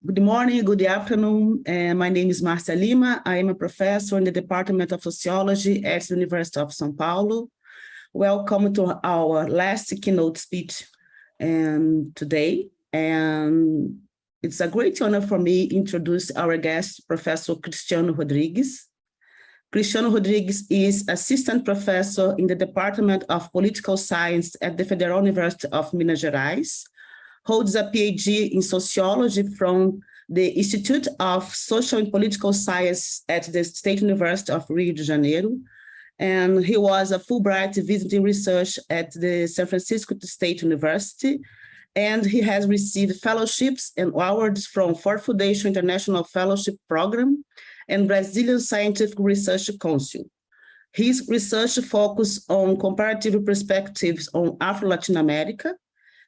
Good morning, good afternoon. My name is Márcia Lima. I am a professor in the Department of Sociology at the University of São Paulo. Welcome to our last keynote speech today. And it's a great honor for me to introduce our guest, Professor Cristiano Rodrigues. Cristiano Rodrigues is assistant professor in the Department of Political Science at the Federal University of Minas Gerais, holds a PhD in sociology from the Institute of Social and Political Science at the State University of Rio de Janeiro. And he was a Fulbright visiting research at the San Francisco State University. And he has received fellowships and awards from Ford Foundation International Fellowship Program and Brazilian Scientific Research Council. His research focuses on comparative perspectives on Afro-Latin America,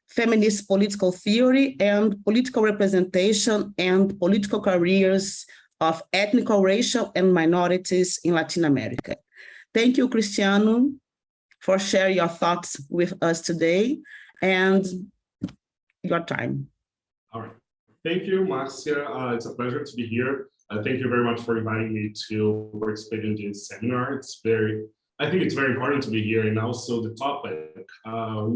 feminist political theory, and political representation and political careers of ethnic, racial, and minorities in Latin America. Thank you, Cristiano, for sharing your thoughts with us today and your time. All right. Thank you, Márcia. It's a pleasure to be here. Thank you very much for inviting me to participate in this seminar. I think it's very important to be here, and also the topic,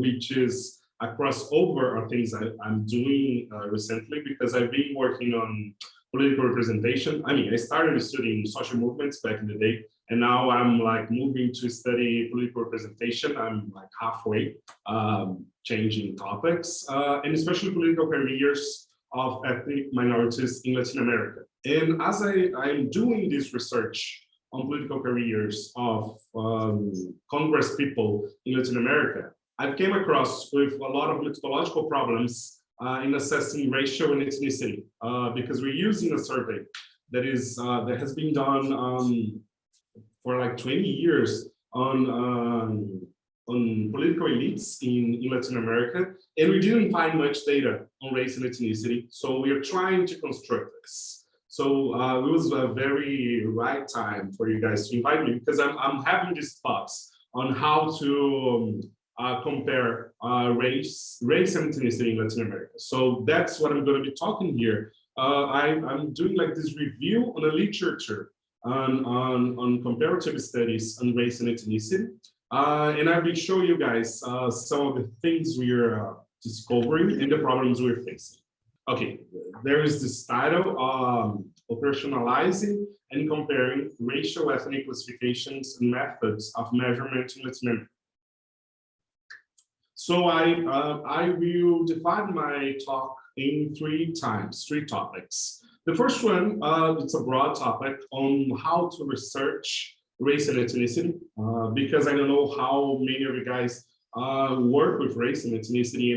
which is a crossover of things I'm doing recently, because I've been working on political representation. I mean, I started studying social movements back in the day, and now I'm like moving to study political representation. I'm like halfway changing topics, and especially political careers of ethnic minorities in Latin America. And as I'm doing this research on political careers of Congress people in Latin America, I came across with a lot of methodological problems in assessing racial and ethnicity, because we're using a survey that has been done for like 20 years on political elites in Latin America, and we didn't find much data on race and ethnicity. So we are trying to construct this. So it was a very right time for you guys to invite me, because I'm having these thoughts on how to compare race and ethnicity in Latin America. So that's what I'm going to be talking here. I'm doing like this review on the literature on comparative studies on race and ethnicity. And I will show you guys some of the things we are discovering and the problems we're facing. Okay, there is this title, Operationalizing and Comparing Racial Ethnic Classifications and Methods of Measurement in Latin America. So I will divide my talk in three topics. The first one, it's a broad topic on how to research race and ethnicity, because I don't know how many of you guys work with race and ethnicity,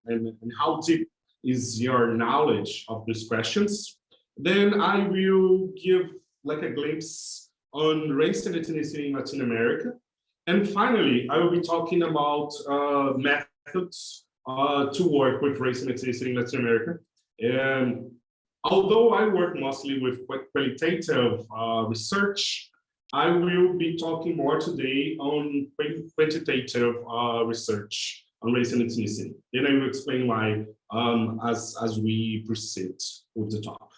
and how deep is your knowledge of these questions. Then I will give like a glimpse on race and ethnicity in Latin America. And finally, I will be talking about methods to work with race and ethnicity in Latin America. And although I work mostly with qualitative research, I will be talking more today on quantitative research on race and ethnicity. Then I will explain why as we proceed with the talk.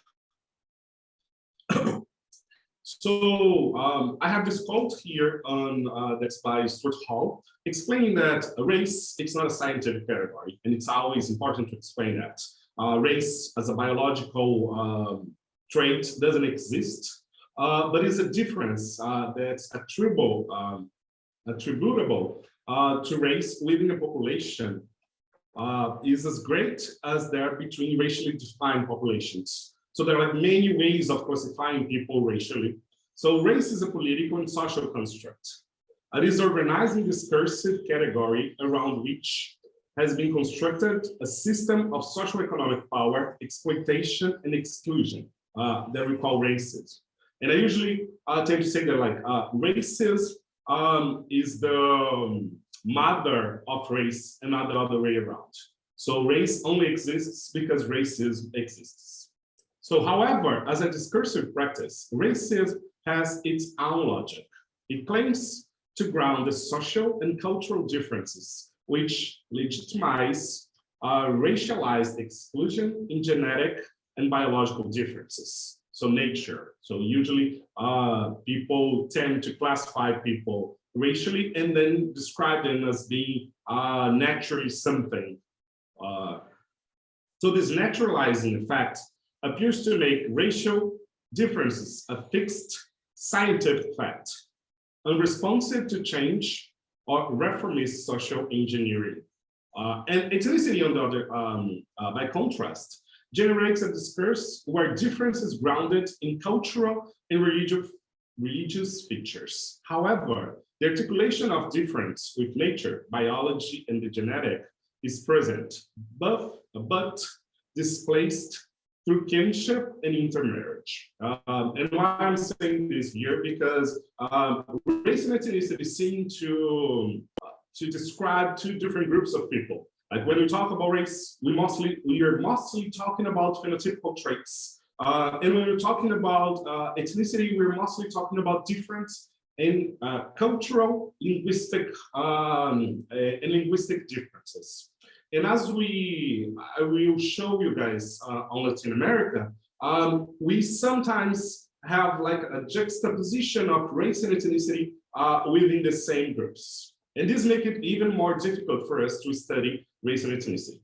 So I have this quote here that's by Stuart Hall, explaining that race, it's not a scientific category, and it's always important to explain that. Race as a biological trait doesn't exist, but it's a difference that's attributable to race within a population is as great as they are between racially defined populations. So there are many ways of classifying people racially. So race is a political and social construct. It is organizing discursive category around which has been constructed a system of socio-economic power, exploitation, and exclusion that we call racism. And I usually tend to say that like racism is the mother of race and not the other way around. So race only exists because racism exists. So however, as a discursive practice, racism has its own logic. It claims to ground the social and cultural differences, which legitimize racialized exclusion in genetic and biological differences. So nature. So usually people tend to classify people racially and then describe them as being naturally something. So this naturalizing effect appears to make racial differences a fixed scientific fact, unresponsive to change or reformist social engineering. And ethnicity, on the other, by contrast, generates a discourse where difference is grounded in cultural and religious features. However, the articulation of difference with nature, biology, and the genetic is present, but displaced through kinship and intermarriage. And why I'm saying this here, because race and ethnicity is seen to describe two different groups of people. Like when we talk about race, we are mostly talking about phenotypical traits. And when we're talking about ethnicity, we're mostly talking about difference in cultural, linguistic, and linguistic differences. And as I will show you guys on Latin America, we sometimes have like a juxtaposition of race and ethnicity within the same groups. And this makes it even more difficult for us to study race and ethnicity.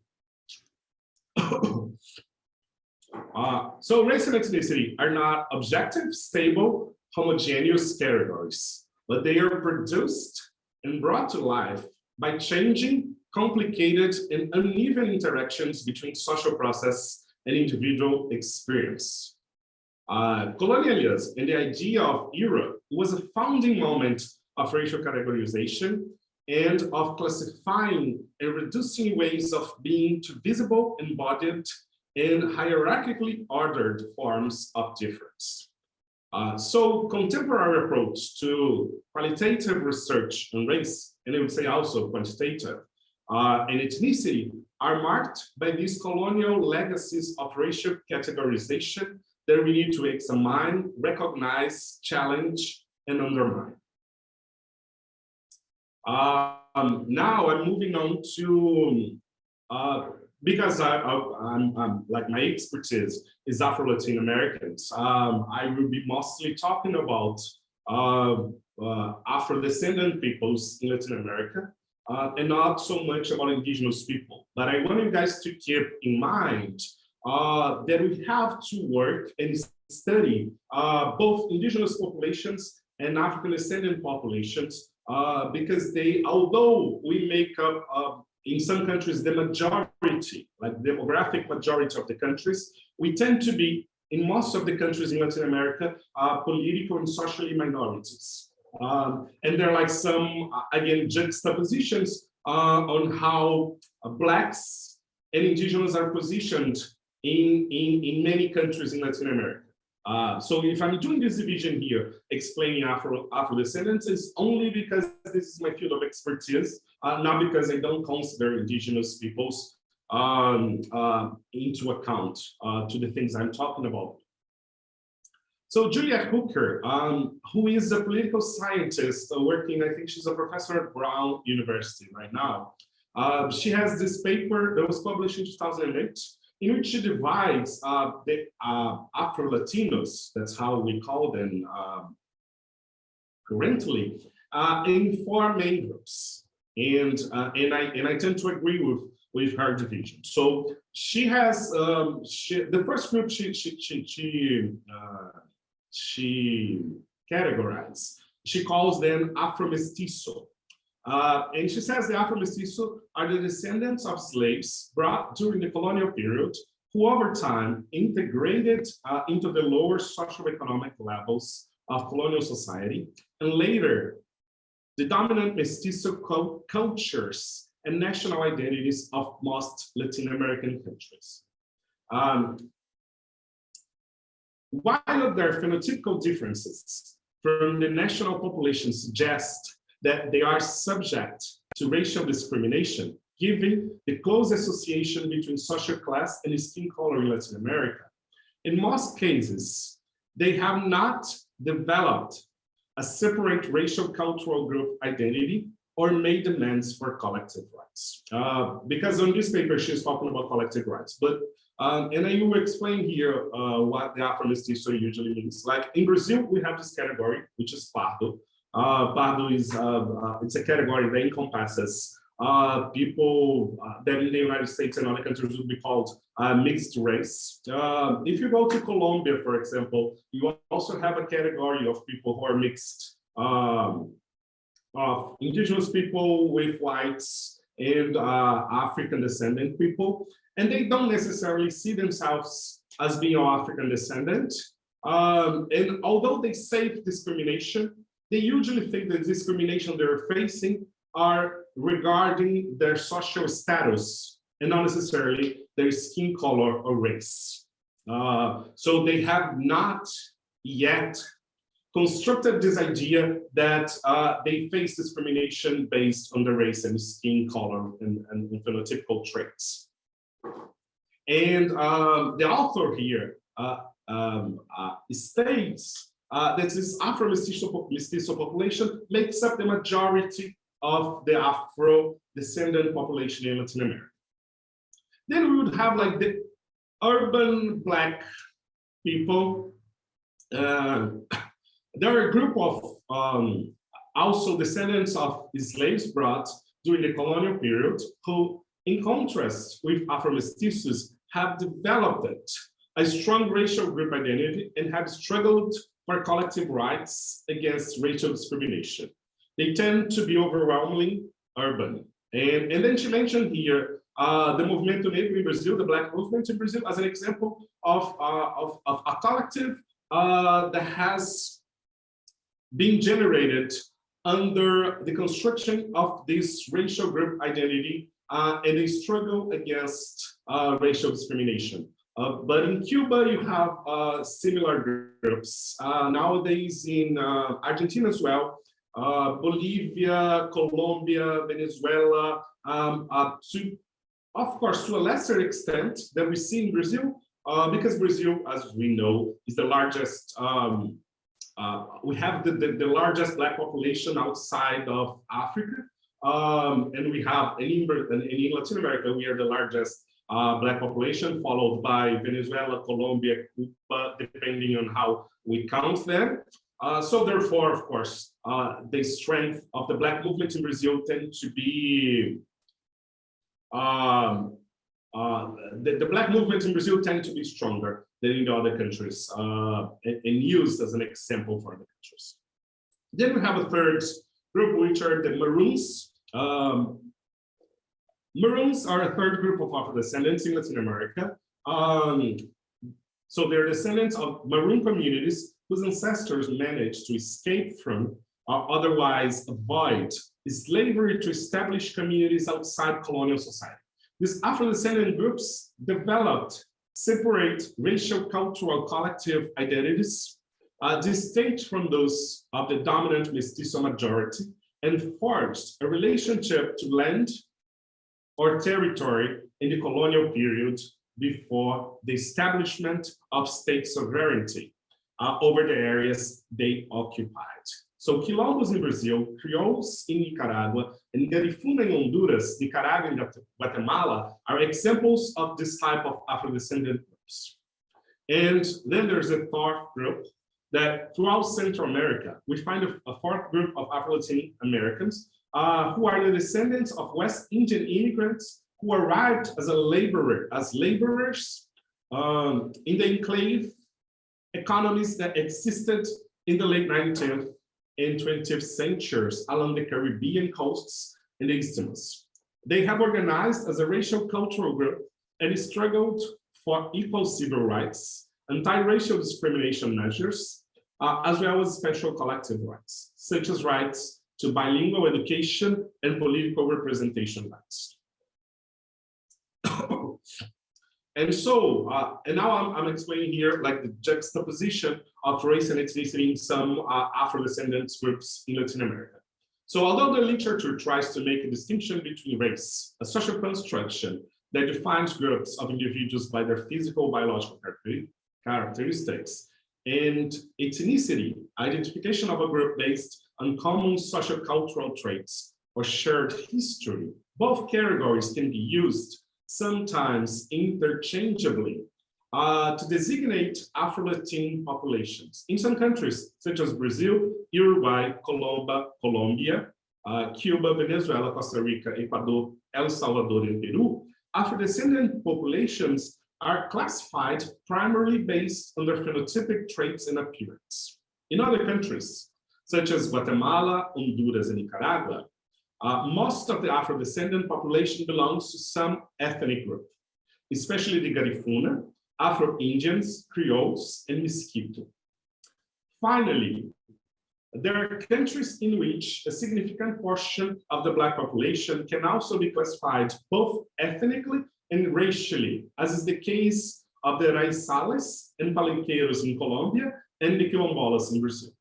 So race and ethnicity are not objective, stable, homogeneous categories, but they are produced and brought to life by changing, complicated, and uneven interactions between social process and individual experience. Colonialism and the idea of Europe was a founding moment of racial categorization and of classifying and reducing ways of being to visible, embodied, and hierarchically ordered forms of difference. So contemporary approach to qualitative research on race, and I would say also quantitative, and ethnicity are marked by these colonial legacies of racial categorization that we need to examine, recognize, challenge, and undermine. Now I'm moving on to, because I'm like my expertise is Afro-Latin Americans, I will be mostly talking about Afro-descendant peoples in Latin America, and not so much about indigenous people. But I want you guys to keep in mind that we have to work and study both indigenous populations and African descendant populations, because they, although we make up in some countries the majority, like demographic majority of the countries, we tend to be, in most of the countries in Latin America, political and socially minorities. And there are like some, again, juxtapositions on how Blacks and indigenous are positioned in many countries in Latin America. So if I'm doing this division here, explaining Afro-descendants, is only because this is my field of expertise, not because I don't consider indigenous peoples into account to the things I'm talking about. So Juliet Hooker, who is a political scientist working, I think she's a professor at Brown University right now. She has this paper that was published in 2008, in which she divides the Afro-Latinos, that's how we call them currently, in 4 main groups. And I tend to agree with her division. So she has, the first group she categorized, she calls them Afro-Mestizo. And she says the Afro-Mestizo are the descendants of slaves brought during the colonial period, who over time integrated into the lower socioeconomic levels of colonial society, and later the dominant mestizo cultures and national identities of most Latin American countries. While their phenotypical differences from the national population suggest that they are subject to racial discrimination, given the close association between social class and skin color in Latin America, in most cases, they have not developed a separate racial cultural group identity or made demands for collective rights. Because on this paper, she's talking about collective rights, but And I will explain here what the Afro-mestizo usually means. Like in Brazil, we have this category, which is Pardo. Pardo is it's a category that encompasses people that in the United States and other countries would be called mixed race. If you go to Colombia, for example, you also have a category of people who are mixed, of indigenous people with whites and African descendant people. And they don't necessarily see themselves as being African descendant. And although they say discrimination, they usually think the discrimination they're facing are regarding their social status and not necessarily their skin color or race. So they have not yet constructed this idea that they face discrimination based on the race and skin color and phenotypical traits. And the author here states that this Afro-mestizo population makes up the majority of the Afro-descendant population in Latin America. Then we would have like the urban Black people. There are a group of also descendants of slaves brought during the colonial period who, in contrast with Afro-mestizos, have developed a strong racial group identity and have struggled for collective rights against racial discrimination. They tend to be overwhelmingly urban. And then she mentioned here the Movimento Negro in Brazil, the Black movement in Brazil, as an example of a collective that has been generated under the construction of this racial group identity and a struggle against racial discrimination. But in Cuba, you have similar groups. Nowadays in Argentina as well, Bolivia, Colombia, Venezuela, of course, to a lesser extent than we see in Brazil, because Brazil, as we know, is the largest, we have the largest Black population outside of Africa. And we have, in Latin America, we are the largest Black population, followed by Venezuela, Colombia, Cuba, depending on how we count them. So therefore, of course, the strength of the Black movement in Brazil tend to be, the Black movement in Brazil tend to be stronger than in the other countries, and used as an example for other countries. Then we have a third group, which are the Maroons. Maroons are a third group of Afro-descendants in Latin America. So they're descendants of Maroon communities whose ancestors managed to escape from or otherwise avoid slavery to establish communities outside colonial society. These Afro-descendant groups developed separate racial, cultural, collective identities, distinct from those of the dominant mestizo majority, and forged a relationship to land or territory in the colonial period before the establishment of state sovereignty over the areas they occupied. So Quilombos in Brazil, Creoles in Nicaragua, and Garifuna in Honduras, Nicaragua and Guatemala are examples of this type of Afro-descendant groups. And then there's a fourth group that throughout Central America, we find a fourth group of Afro-Latin Americans who are the descendants of West Indian immigrants who arrived as laborers in the enclave economies that existed in the late 19th and 20th centuries along the Caribbean coasts and the Isthmus. They have organized as a racial cultural group and struggled for equal civil rights, anti-racial discrimination measures, as well as special collective rights, such as rights to bilingual education and political representation rights. And so, and now I'm explaining here like the juxtaposition of race and ethnicity in some Afro-descendant groups in Latin America. So although the literature tries to make a distinction between race, a social construction that defines groups of individuals by their physical, biological characteristics, and ethnicity, identification of a group based on common social cultural traits or shared history, both categories can be used sometimes interchangeably, to designate Afro-Latin populations. In some countries, such as Brazil, Uruguay, Colombia, Cuba, Venezuela, Costa Rica, Ecuador, El Salvador, and Peru, Afro-descendant populations are classified primarily based on their phenotypic traits and appearance. In other countries, such as Guatemala, Honduras, and Nicaragua, most of the Afro-descendant population belongs to some ethnic group, especially the Garifuna, Afro-Indians, Creoles, and Mestizo. Finally, there are countries in which a significant portion of the Black population can also be classified both ethnically and racially, as is the case of the Raizales and Palenqueiros in Colombia and the Quilombolas in Brazil.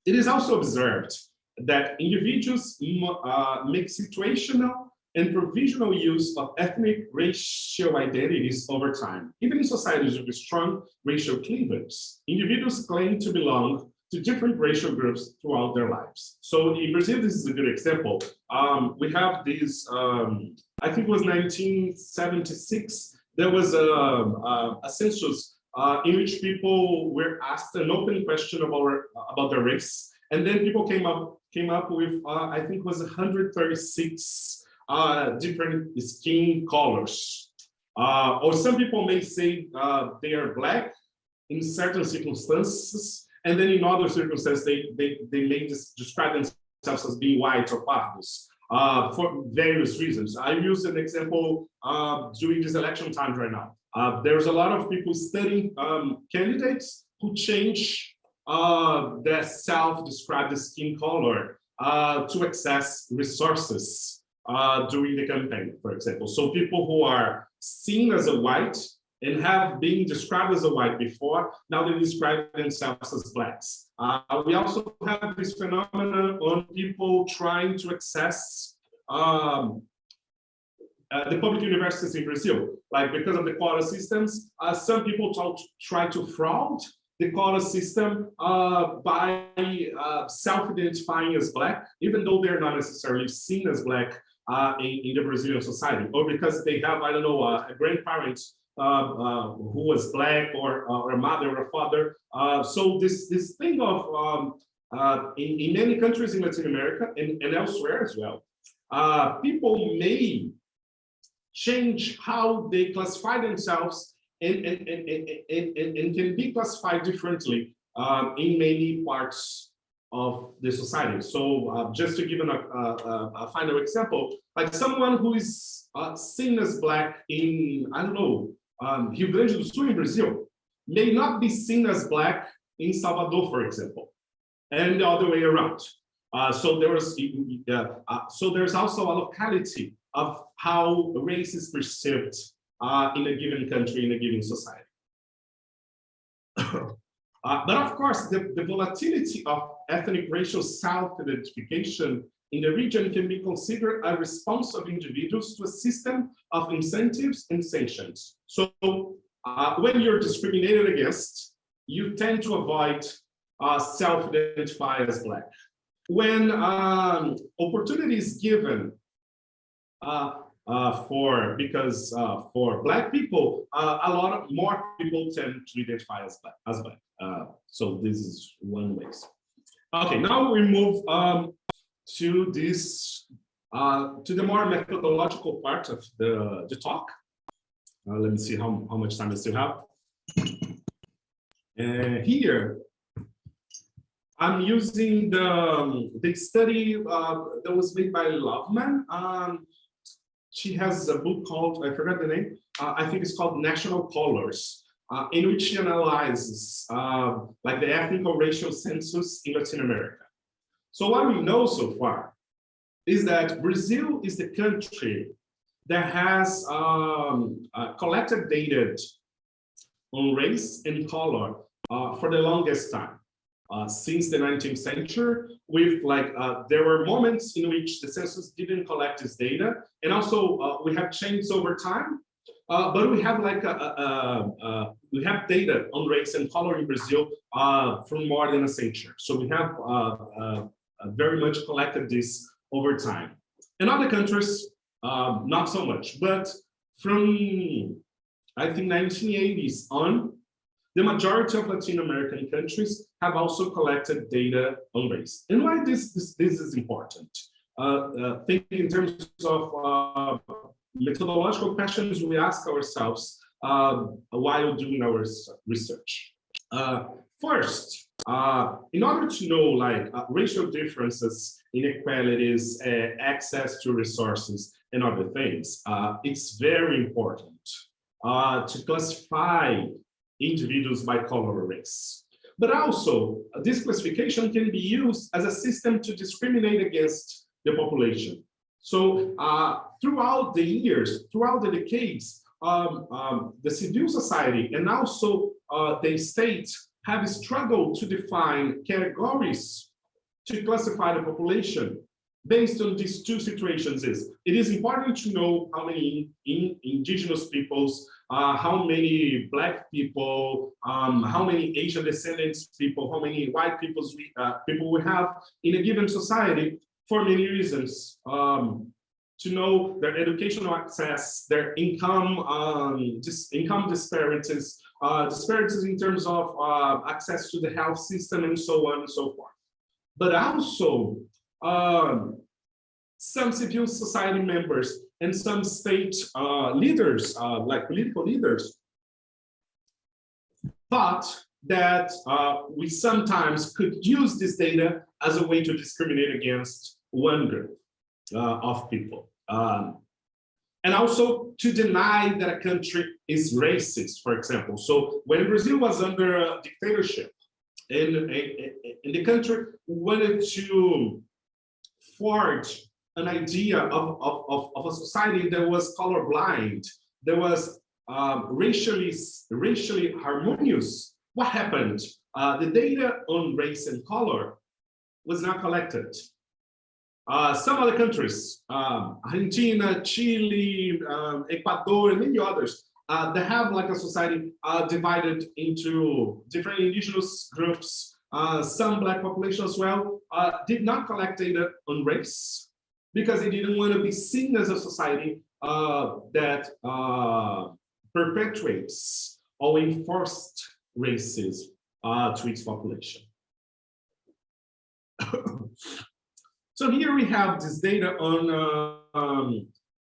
It is also observed that individuals make situational and provisional use of ethnic racial identities over time. Even in societies with strong racial cleavage, individuals claim to belong to different racial groups throughout their lives. So in Brazil, this is a good example. We have this, I think it was 1976, there was a census in which people were asked an open question about their race. And then people came up with, I think it was 136 different skin colors. Or some people may say they are Black in certain circumstances, and then in other circumstances, they may describe themselves as being white or pardos for various reasons. I use an example during this election time right now. There's a lot of people studying candidates who change their self-described skin color to access resources during the campaign, for example. So people who are seen as a white and have been described as a white before, now they describe themselves as Blacks. We also have this phenomenon on people trying to access the public universities in Brazil. Like, because of the quota systems, some people try to fraud the quota system by self-identifying as Black, even though they're not necessarily seen as Black in the Brazilian society, or because they have, I don't know, a grandparent who was Black, or a mother or a father. So this thing of, in many countries in Latin America and elsewhere as well, people may change how they classify themselves and can be classified differently in many parts of the society. So just to give a final example, like someone who is seen as Black in, I don't know, Rio Grande do Sul in Brazil may not be seen as Black in Salvador, for example, and the other way around. So there's also a locality of how race is perceived in a given country, in a given society. But of course, the volatility of ethnic racial self-identification in the region can be considered a response of individuals to a system of incentives and sanctions. So when you're discriminated against, you tend to avoid self-identify as Black. When opportunity is given for Black people, a lot more people tend to identify as Black. So this is one way. Okay, now we move to this to the more methodological part of the talk. Let me see how much time I still have. Here, I'm using the study that was made by Loveman. She has a book called, I forgot the name, I think it's called National Colors, in which she analyzes like the ethnic or racial census in Latin America. So what we know so far is that Brazil is the country that has collected data on race and color for the longest time. Since the 19th century, with like there were moments in which the census didn't collect this data, and also we have changed over time. But we have like we have data on race and color in Brazil for more than a century. So we have very much collected this over time. In other countries, not so much. But from, I think, 1980s on, the majority of Latin American countries have also collected data on race. And why this is important? Think in terms of methodological questions we ask ourselves while doing our research. First, in order to know like racial differences, inequalities, access to resources, and other things, it's very important to classify individuals by color or race. But also, this classification can be used as a system to discriminate against the population. So throughout the years, throughout the decades, the civil society and also the state have struggled to define categories to classify the population based on these two situations. It is important to know how many indigenous peoples, how many Black people, how many Asian descendants people, how many white people we have in a given society for many reasons. To know their educational access, their income, income disparities, disparities in terms of access to the health system, and so on and so forth. But also, some civil society members and some state leaders, like political leaders, thought that we sometimes could use this data as a way to discriminate against one group of people. And also to deny that a country is racist, for example. So when Brazil was under a dictatorship, and the country wanted to forge an idea of a society that was colorblind, that was racially harmonious, what happened? The data on race and color was not collected. Some other countries, Argentina, Chile, Ecuador, and many others, they have like a society divided into different indigenous groups, some Black population as well, did not collect data on race because they didn't want to be seen as a society that perpetuates or enforced racism to its population. So here we have this data on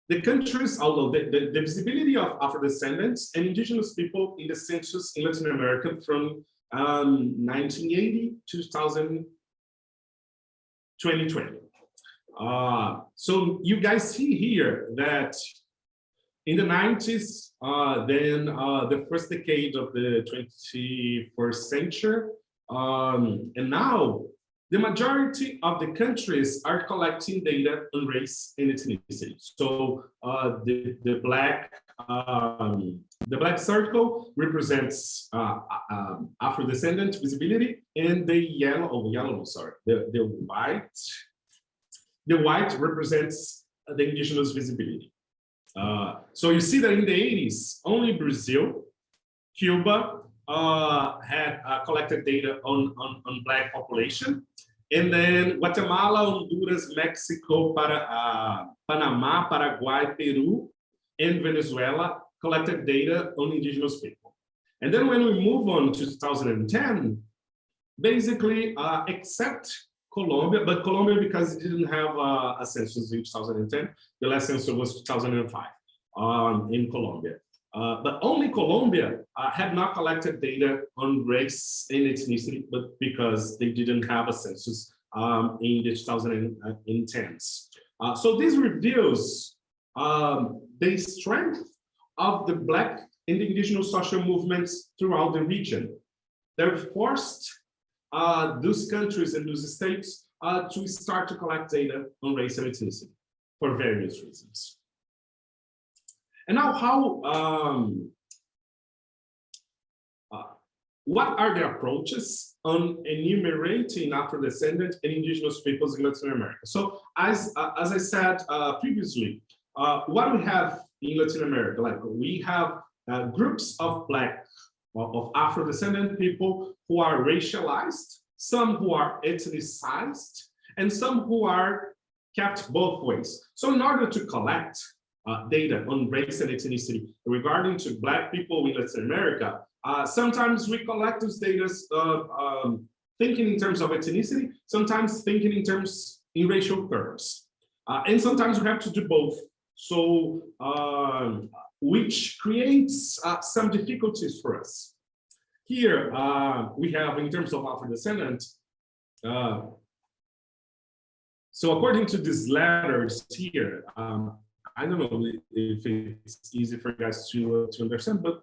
the countries, although the visibility of Afro-descendants and indigenous people in the census in Latin America from 1980 to 2020. So you guys see here that in the 90s, then the first decade of the 21st century, and now the majority of the countries are collecting data on race and ethnicity. So the black circle represents Afro-descendant visibility, and the white represents the indigenous visibility. So you see that in the 80s, only Brazil, Cuba had collected data on Black population. And then Guatemala, Honduras, Mexico, Panama, Paraguay, Peru, and Venezuela collected data on indigenous people. And then when we move on to 2010, basically, except Colombia, but Colombia, because it didn't have a census in 2010, the last census was 2005 in Colombia. But only Colombia had not collected data on race and ethnicity, but because they didn't have a census in the 2010s. So this reveals the strength of the Black and indigenous social movements throughout the region. They forced those countries and those states to start to collect data on race and ethnicity for various reasons. And now what are the approaches on enumerating Afro-descendant and indigenous peoples in Latin America? So as I said previously, what we have in Latin America, like we have groups of Black, of Afro-descendant people who are racialized, some who are ethnicized, and some who are kept both ways. So in order to collect data on race and ethnicity regarding to Black people in Latin America, sometimes we collect those data thinking in terms of ethnicity, sometimes thinking in racial terms. And sometimes we have to do both. So, which creates some difficulties for us. Here, we have, in terms of Afro-descendant, so according to these letters here, I don't know if it's easy for you guys to understand, but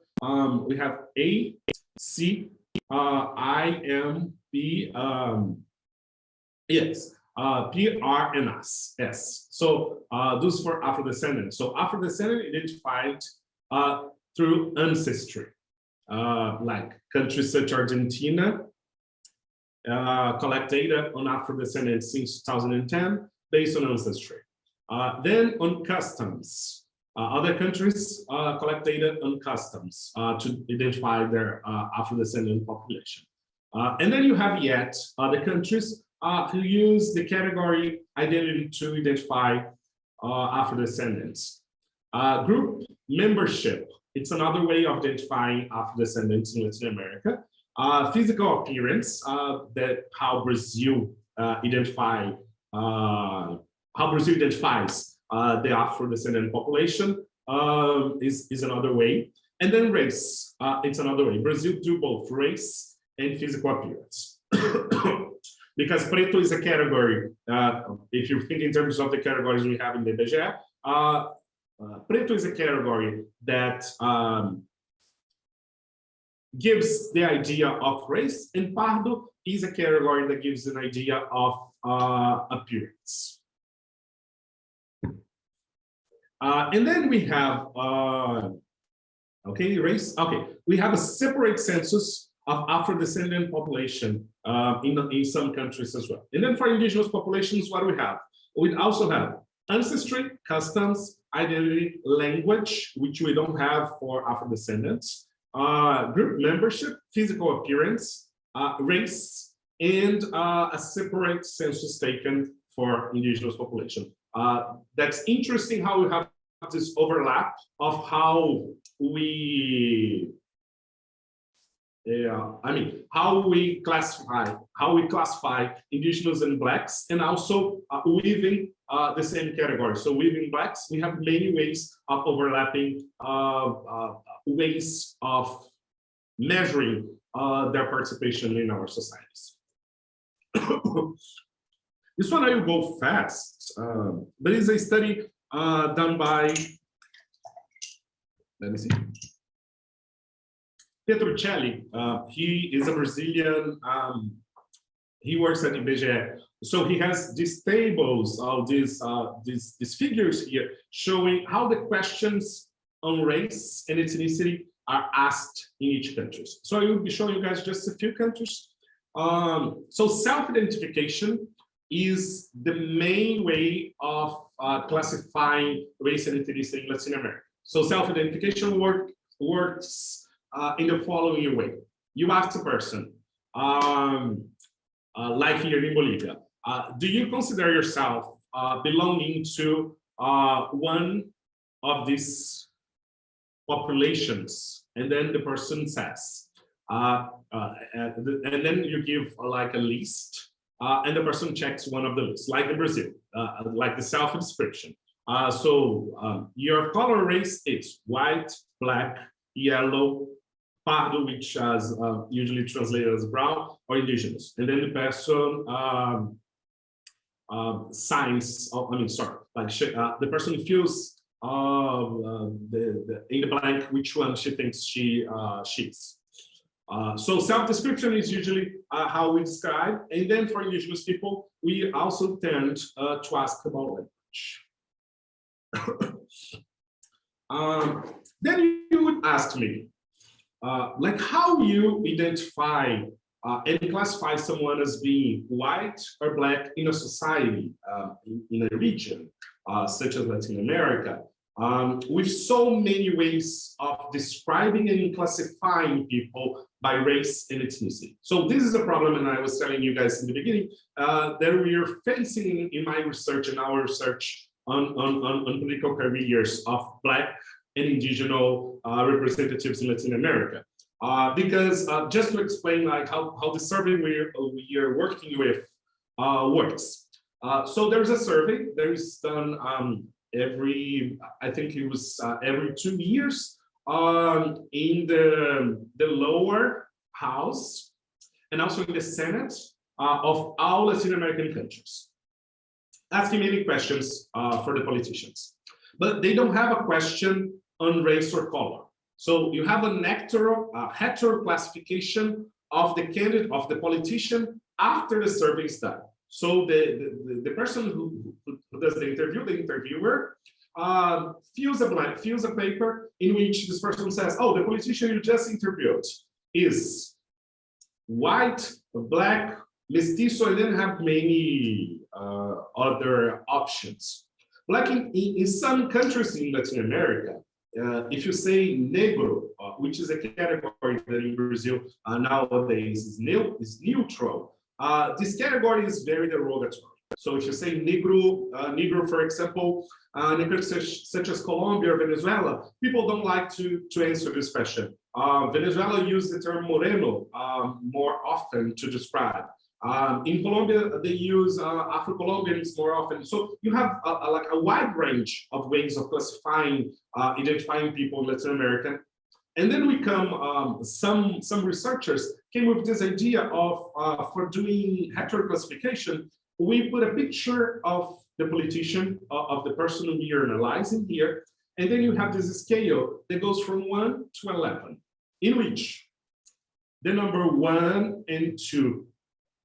we have A, C, I, M, P, yes, P, R, and S. So those for Afro-descendants. So Afro-descendant identified through ancestry, like countries such as Argentina, collect data on Afro-descendants since 2010 based on ancestry. Then on customs, other countries collect data on customs to identify their Afro-descendant population. And then you have yet other countries who use the category identity to identify Afro-descendants. Group membership, it's another way of identifying Afro-descendants in Latin America. Physical appearance, that how Brazil identifies the Afro-descendant population is another way. And then race, it's another way. Brazil do both race and physical appearance. Because preto is a category, if you think in terms of the categories we have in the IBGE, preto is a category that gives the idea of race, and pardo is a category that gives an idea of appearance. And then we have, race. Okay, we have a separate census of Afro-descendant population in some countries as well. And then for indigenous populations, what do we have? We also have ancestry, customs, identity, language, which we don't have for Afro-descendants, group membership, physical appearance, race, and a separate census taken for indigenous population. That's interesting how we have this overlap of how we how we classify indigenous and blacks, and also within the same category. So within blacks, we have many ways of overlapping ways of measuring their participation in our societies. This one I will go fast, but it's a study done by, let me see, Petruccelli. He is a Brazilian, he works at IBGE. So he has these tables, these figures here showing how the questions on race and ethnicity are asked in each country. So I will be showing you guys just a few countries. So self-identification is the main way of classifying race and ethnicity in Latin America. So self-identification works in the following way. You ask a person, like here in Bolivia, do you consider yourself belonging to one of these populations? And then the person says, and then you give like a list, and the person checks one of the lists, like in Brazil, like the self-description. So your color race is white, black, yellow, pardo, which is usually translated as brown, or indigenous. And then the person signs, the person fills in the blank which one she thinks she's. So self-description is usually how we describe, and then for indigenous people, we also tend to ask about language. Then you would ask me, like how you identify and classify someone as being white or black in a society, in a region, such as Latin America, with so many ways of describing and classifying people by race and ethnicity. So this is a problem, and I was telling you guys in the beginning, that we are facing in my research and our research on political careers of Black and indigenous representatives in Latin America. Because just to explain like how the survey we are working with works. So there's a survey that is done I think it was every 2 years in the lower house and also in the Senate of all Latin American countries, asking many questions for the politicians. But they don't have a question on race or color. So you have an hetero classification of the candidate, of the politician after the survey is done. So the person who does the interviewer, fills a paper in which this person says, oh, the politician you just interviewed is white, Black, mestizo, and then have many other options. Like in some countries in Latin America, if you say negro, which is a category that in Brazil nowadays is neutral, this category is very derogatory. So if you say negro, for example, in countries such as Colombia or Venezuela, people don't like to answer this question. Venezuela uses the term moreno more often to describe. In Colombia, they use Afro-Colombians more often. So you have like a wide range of ways of classifying, identifying people in Latin America. And then we come, some researchers came with this idea of, for doing hetero classification, we put a picture of the politician, of the person we are analyzing here, and then you have this scale that goes from 1 to 11, in which the number 1 and 2,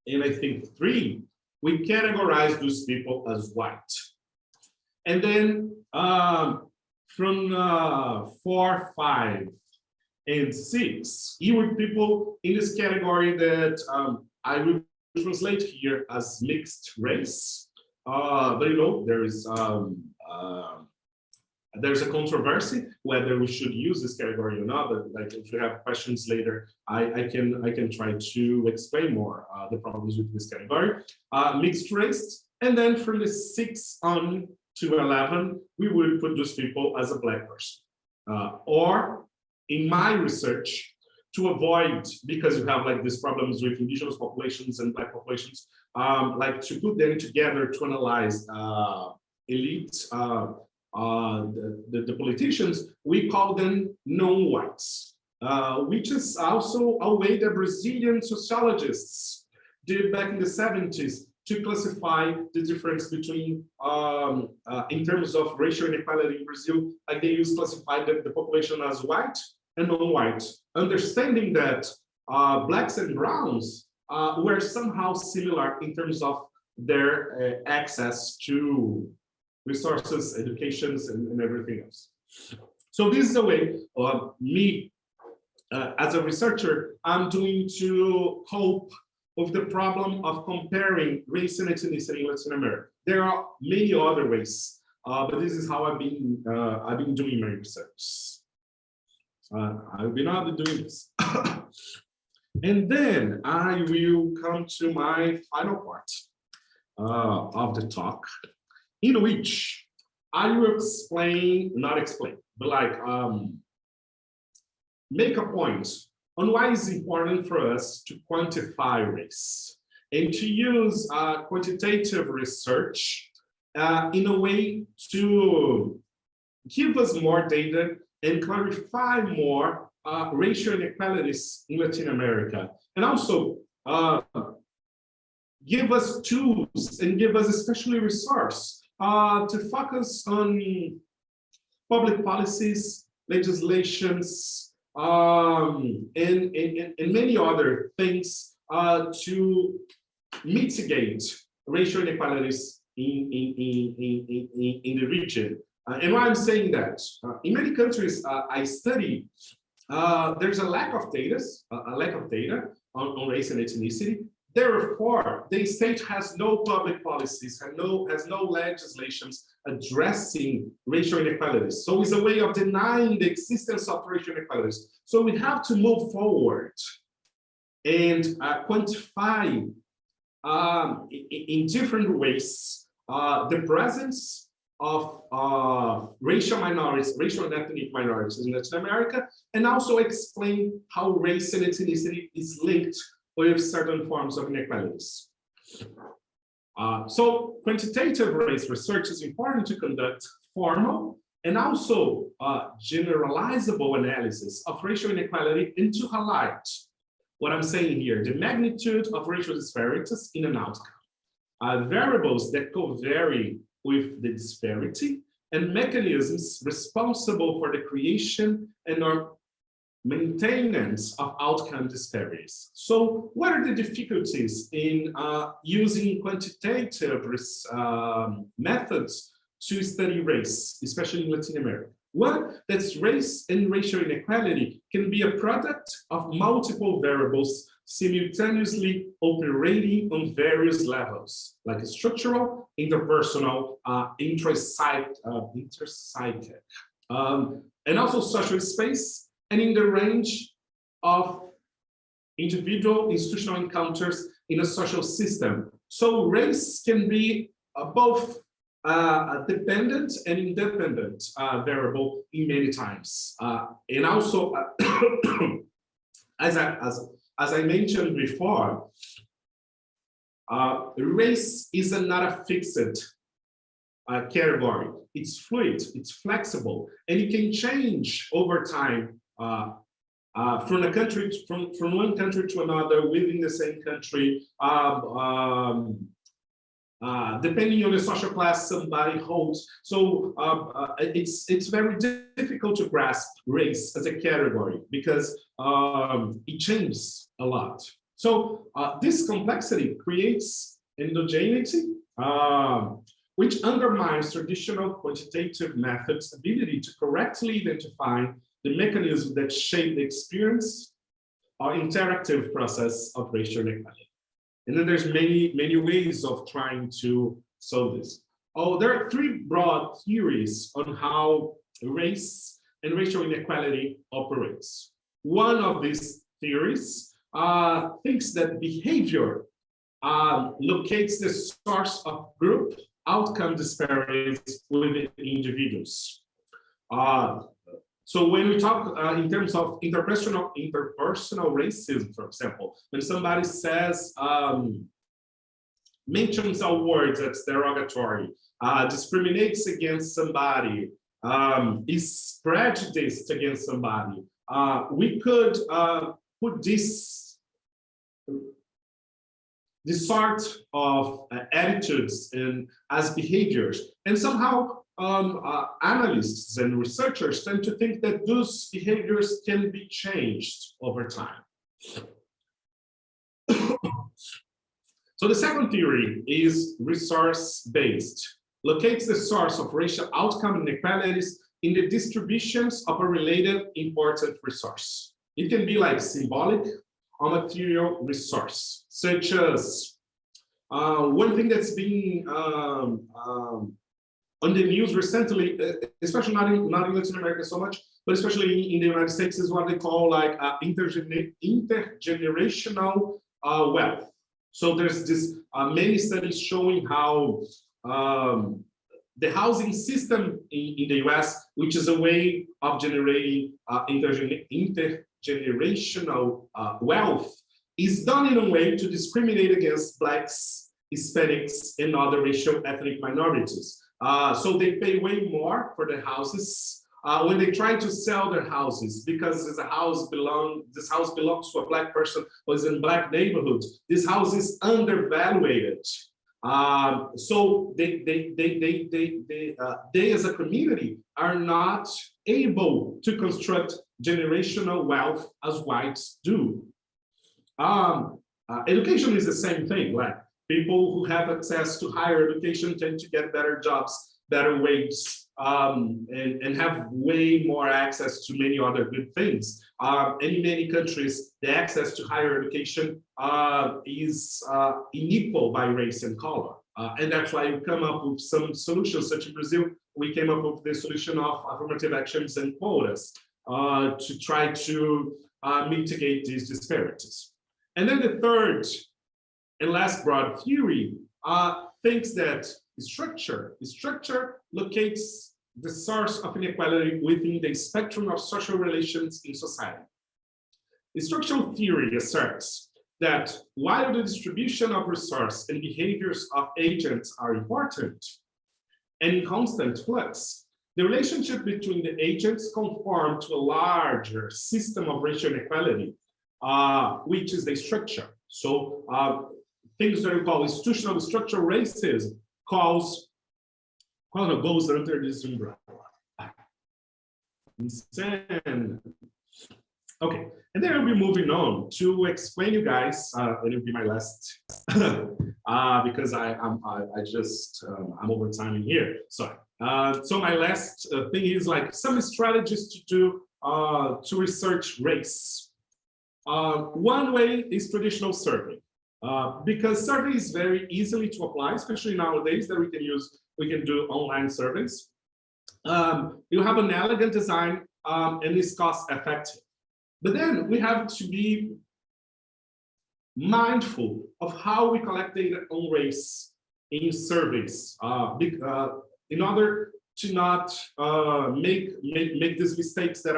and I think 3, we categorize those people as white. And then from 4, 5, and 6, you have people in this category that I will translate here as mixed race. But you know, there's a controversy whether we should use this category or not. But like, if you have questions later, I can try to explain more the problems with this category. Mixed race, and then from the 6 on to 11, we will put those people as a Black person. Or in my research, to avoid, because you have like these problems with indigenous populations and Black populations, like to put them together to analyze elite, the politicians, we call them non-whites, which is also a way that Brazilian sociologists did back in the 70s to classify the difference between, in terms of racial inequality in Brazil, like they used to classify the population as white and non-white, understanding that Blacks and Browns were somehow similar in terms of their access to resources, educations, and everything else. So this is a way of me, as a researcher, I'm doing to cope with the problem of comparing race and ethnicity in Latin America. There are many other ways, but this is how I've been doing my research. I've been doing this. And then I will come to my final part of the talk, in which I will make a point on why it's important for us to quantify race and to use quantitative research in a way to give us more data and clarify more racial inequalities in Latin America, and also give us tools and give us especially resource to focus on public policies, legislations, and many other things to mitigate racial inequalities in the region. And why I'm saying that, in many countries I study, there's a lack of data on race and ethnicity. Therefore, the state has no public policies, has no legislations addressing racial inequalities. So it's a way of denying the existence of racial inequalities. So we have to move forward and quantify in different ways the presence of racial minorities, racial and ethnic minorities in Latin America, and also explain how race and ethnicity is linked with certain forms of inequalities. So quantitative race research is important to conduct formal and also generalizable analysis of racial inequality and to highlight what I'm saying here, the magnitude of racial disparities in an outcome, variables that co-vary with the disparity, and mechanisms responsible for the creation and or maintenance of outcome disparities. So what are the difficulties in using quantitative methods to study race, especially in Latin America? One, that's race and racial inequality can be a product of multiple variables simultaneously operating on various levels, like structural, interpersonal, intrapsychic, and also social space, and in the range of individual institutional encounters in a social system. So race can be both a dependent and independent variable in many times. And also, as I mentioned before, race is not a fixed category. It's fluid, it's flexible, and it can change over time from a country, from one country to another within the same country, depending on the social class somebody holds. So it's very difficult to grasp race as a category because it changes a lot. So this complexity creates endogeneity, which undermines traditional quantitative methods' ability to correctly identify the mechanisms that shape the experience or interactive process of racial inequality. And then there's many ways of trying to solve this. There are three broad theories on how race and racial inequality operates. One of these theories thinks that behavior locates the source of group outcome disparities within individuals. So when we talk in terms of interpersonal racism, for example, when somebody says, mentions a word that's derogatory, discriminates against somebody, is prejudiced against somebody, we could put this sort of attitudes as behaviors, and somehow analysts and researchers tend to think that those behaviors can be changed over time. So the second theory is resource-based, locates the source of racial outcome inequalities in the distributions of a related important resource. It can be like symbolic or material resource, such as one thing that's been on the news recently, especially not in Latin America so much, but especially in the United States, is what they call like intergenerational wealth. So there's this many studies showing how the housing system in the US, which is a way of generating intergenerational wealth, is done in a way to discriminate against Blacks, Hispanics, and other racial ethnic minorities. So they pay way more for their houses when they try to sell their houses, because this house belongs to a Black person who is in Black neighborhood. This house is undervalued. So they as a community are not able to construct generational wealth as whites do. Education is the same thing. Like people who have access to higher education tend to get better jobs, better wages, and have way more access to many other good things. And in many countries, the access to higher education is unequal by race and color. And that's why you come up with some solutions, such in Brazil, we came up with the solution of affirmative actions and quotas to try to mitigate these disparities. And then the third and last broad theory thinks that structure. Structure locates the source of inequality within the spectrum of social relations in society. Structural theory asserts that while the distribution of resource and behaviors of agents are important and in constant flux, the relationship between the agents conform to a larger system of racial inequality, which is the structure. So things that we call institutional structural racism goes under this umbrella. Okay, and then I'll be moving on to explain you guys. It'll be my last because I'm over time in here. Sorry. So my last thing is like some strategies to do to research race. One way is traditional survey, because survey is very easily to apply, especially nowadays that we can do online surveys. You have an elegant design and it's cost effective. But then we have to be mindful of how we collect data on race in surveys, in order to not make these mistakes that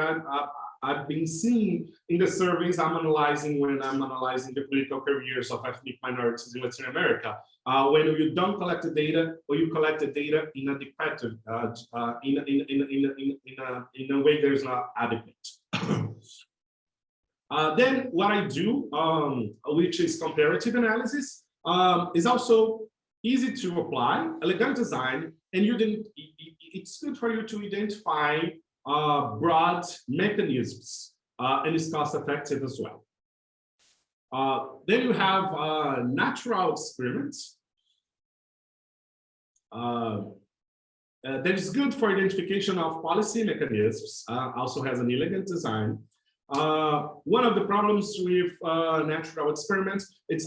I've been seeing in the surveys I'm analyzing when I'm analyzing the political careers of ethnic minorities in Latin America. When you don't collect the data, or you collect the data inadequate, in a way that is not adequate. Then what I do, which is comparative analysis, is also easy to apply, elegant design, and it's good for you to identify broad mechanisms, and it's cost effective as well. Then you have natural experiments. That is good for identification of policy mechanisms, also has an elegant design. One of the problems with natural experiments, it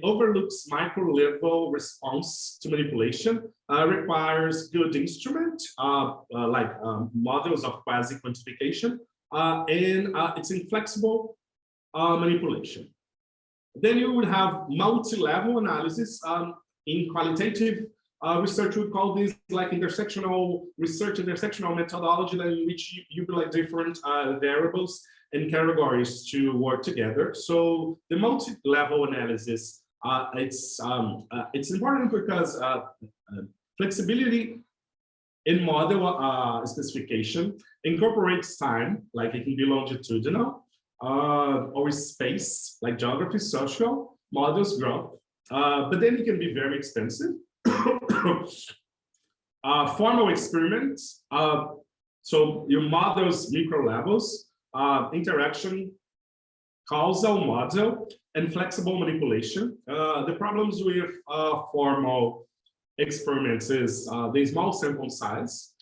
overlooks micro-level response to manipulation, requires good instrument, like models of quasi-quantification, and it's inflexible manipulation. Then you would have multi-level analysis. In qualitative research, we call this like intersectional research, intersectional methodology, in which you like different variables and categories to work together. So the multi-level analysis, it's important because flexibility in model specification incorporates time, like it can be longitudinal, or space, like geography, social, models, growth, but then it can be very expensive. Formal experiments, so your models micro levels, interaction, causal model, and flexible manipulation. The problems with formal experiments is the small sample size.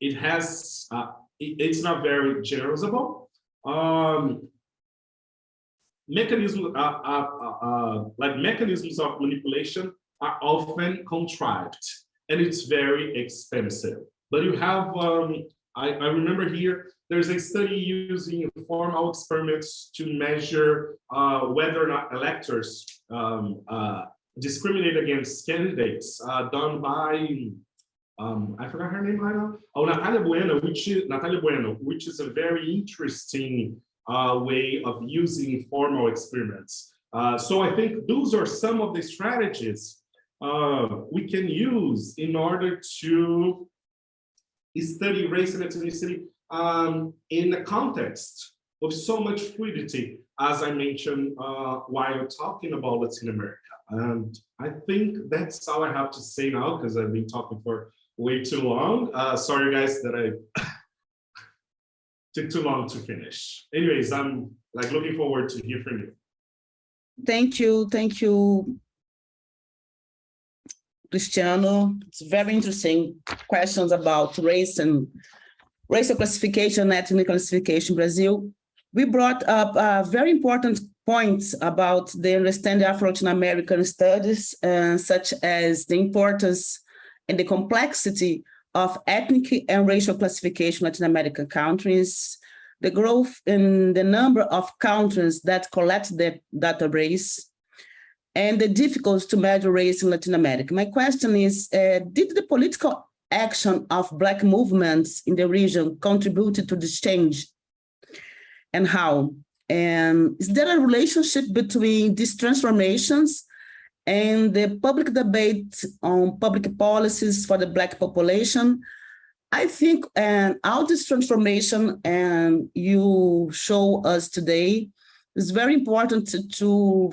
It's not very generalizable. Mechanisms of manipulation are often contrived, and it's very expensive. But you have, I remember here, there's a study using formal experiments to measure whether or not electors discriminate against candidates, done by, I forgot her name right now. Oh, Natalia Bueno, which is a very interesting way of using formal experiments. So I think those are some of the strategies we can use in order to study race and ethnicity in a context of so much fluidity, as I mentioned while talking about Latin America. And I think that's all I have to say now, because I've been talking for way too long. Sorry, guys, that I took too long to finish. Anyways, I'm like looking forward to hear from you. Thank you, Cristiano. It's very interesting questions about race and racial classification, ethnic classification in Brazil. We brought up very important points about the understanding of Latin American studies, such as the importance and the complexity of ethnic and racial classification in Latin American countries, the growth in the number of countries that collect the database, and the difficulties to measure race in Latin America. My question is, did the political action of Black movements in the region contribute to this change, and how? And is there a relationship between these transformations and the public debate on public policies for the Black population? I think all this transformation you show us today is very important to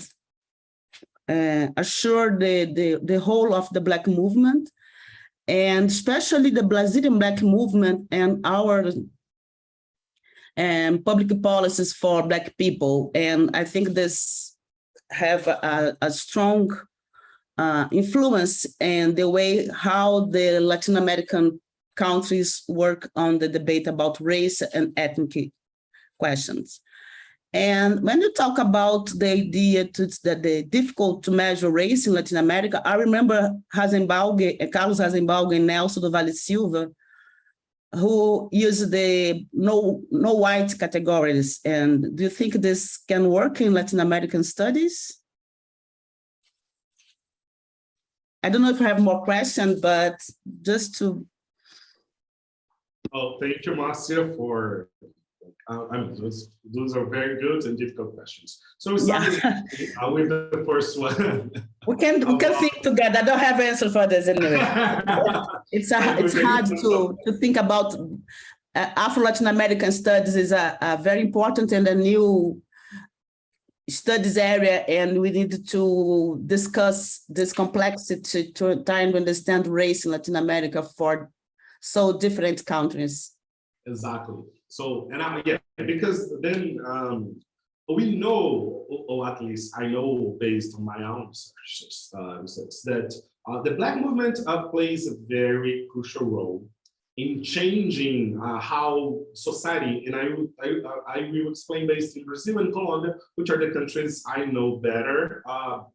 assure the whole of the Black movement, and especially the Brazilian Black movement and our public policies for Black people. And I think this have a strong influence in the way how the Latin American countries work on the debate about race and ethnic questions. And when you talk about the idea that the difficult to measure race in Latin America, I remember Carlos Hasenbalg and Nelson do Vale Silva, who use the no white categories. And do you think this can work in Latin American studies? I don't know if I have more questions, but just to. Oh, thank you, Márcia, for those are very good and difficult questions. So with the first one. We can think together. I don't have an answer for this anyway. It's hard to think about. Afro-Latin American studies is a very important and a new studies area, and we need to discuss this complexity to try and understand race in Latin America for so different countries. Exactly. So, yeah, because then we know, or at least I know based on my own research, that the Black movement plays a very crucial role in changing how society, and I will explain based in Brazil and Colombia, which are the countries I know better,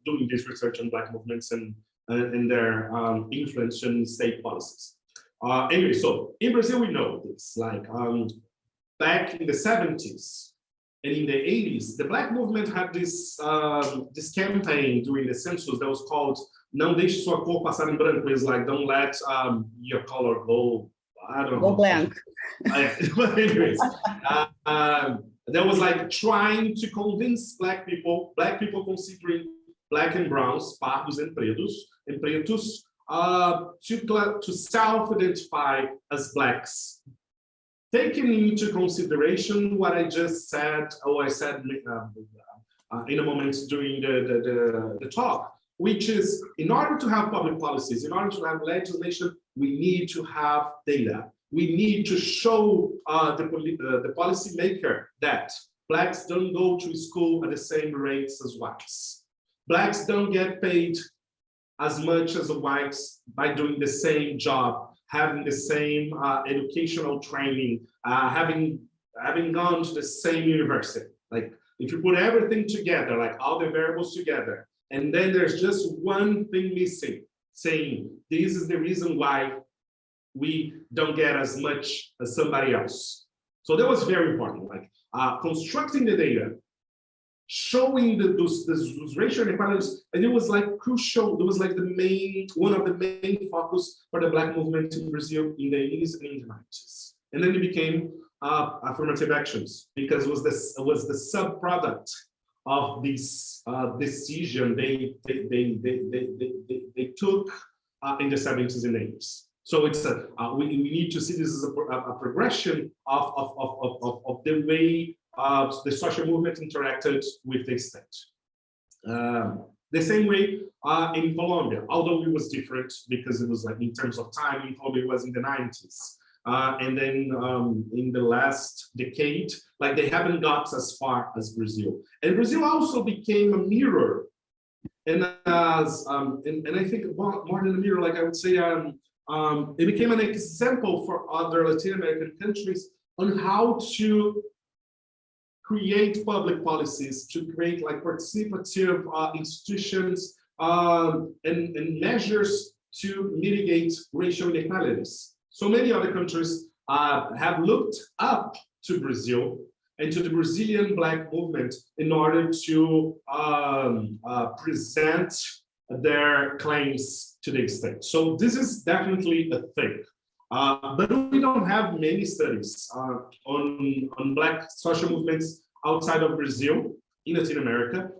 doing this research on Black movements and their influence in state policies. Anyway, so in Brazil, we know this, like back in the 70s and in the 80s, the Black movement had this this campaign during the census that was called Não deixe sua cor passar em branco. It's like, don't let your color go, I don't know. Go blank. But anyways, that was like trying to convince Black people considering Black and browns, pardos and pretos, to self-identify as Blacks, taking into consideration what I just said, or I said in a moment during the talk, which is, in order to have public policies, in order to have legislation, we need to have data. We need to show the policymaker that Blacks don't go to school at the same rates as whites. Blacks don't get paid as much as whites by doing the same job, having the same educational training, having gone to the same university. Like, if you put everything together, like all the variables together, and then there's just one thing missing, saying this is the reason why we don't get as much as somebody else. So that was very important, like constructing the data, showing those racial inequalities, and it was like crucial. It was like one of the main focus for the Black movement in Brazil in the 80s and in the 90s. And then it became affirmative actions, because it was the sub-product of this decision they took in the 70s and 80s. So it's we need to see this as a progression of the way the social movement interacted with the state. The same way in Colombia, although it was different because it was like in terms of time, in Colombia it was in the 90s. And then in the last decade, like they haven't got as far as Brazil. And Brazil also became a mirror. And and I think more than a mirror, like I would say, it became an example for other Latin American countries on how to create public policies, to create like participative institutions and measures to mitigate racial inequalities. So many other countries have looked up to Brazil and to the Brazilian Black movement in order to present their claims to the extent. So this is definitely a thing. But we don't have many studies on Black social movements outside of Brazil, in Latin America,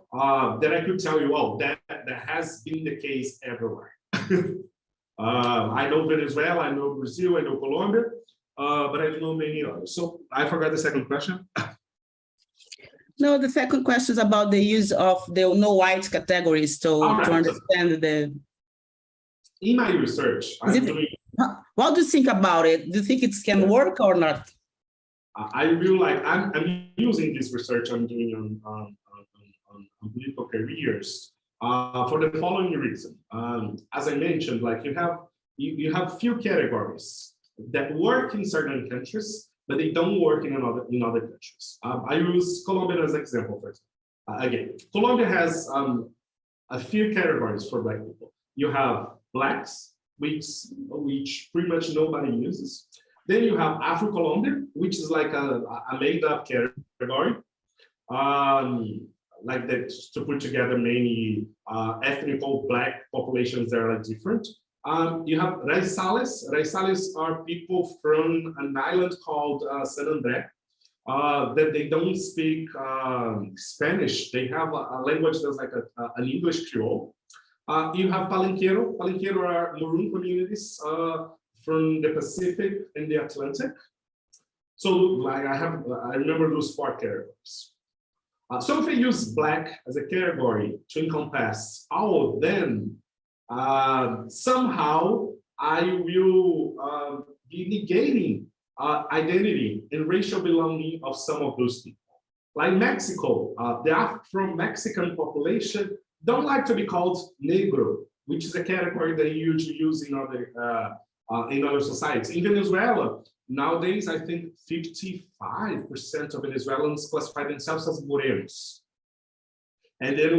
that I could tell you, oh, that has been the case everywhere. I know Venezuela, I know Brazil, I know Colombia, but I don't know many others. So I forgot the second question. No, the second question is about the use of the no white categories to understand the. In my research, what do you think about it? Do you think it can work or not? I really like. I'm using this research I'm doing on political careers for the following reason. As I mentioned, like you have few categories that work in certain countries, but they don't work in other countries. I use Colombia as an example first. Again, Colombia has a few categories for Black people. You have Blacks, which pretty much nobody uses. Then you have Afro-Colombian, which is like a made-up category, like that to put together many ethnical Black populations that are different. You have Raizales. Raizales are people from an island called San André, that they don't speak Spanish. They have a language that's like an English Creole. You have Palenquero. Palenquero are Maroon communities from the Pacific and the Atlantic. So like I remember those 4 categories. So if I use Black as a category to encompass all of them, somehow I will be negating identity and racial belonging of some of those people. Like Mexico, the Afro-Mexican population don't like to be called Negro, which is a category that you usually use in other societies. In Venezuela, nowadays, I think 55% of Venezuelans classify themselves as Morenos. And then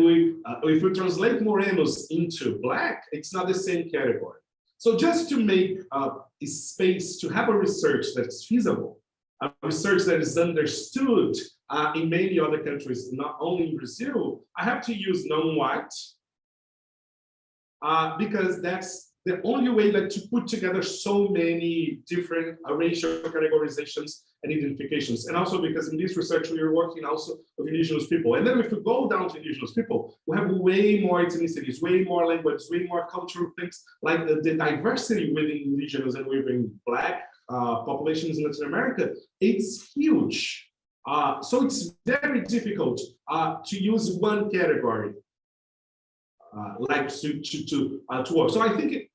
if we translate Morenos into Black, it's not the same category. So just to make a space to have a research that's feasible, a research that is understood in many other countries, not only in Brazil, I have to use non-white because that's the only way that to put together so many different racial categorizations and identifications. And also because in this research, we are working also with indigenous people. And then if we go down to indigenous people, we have way more ethnicities, way more languages, way more cultural things, like the diversity within indigenous and within Black populations in Latin America, it's huge. So it's very difficult to use one category like to work. So I think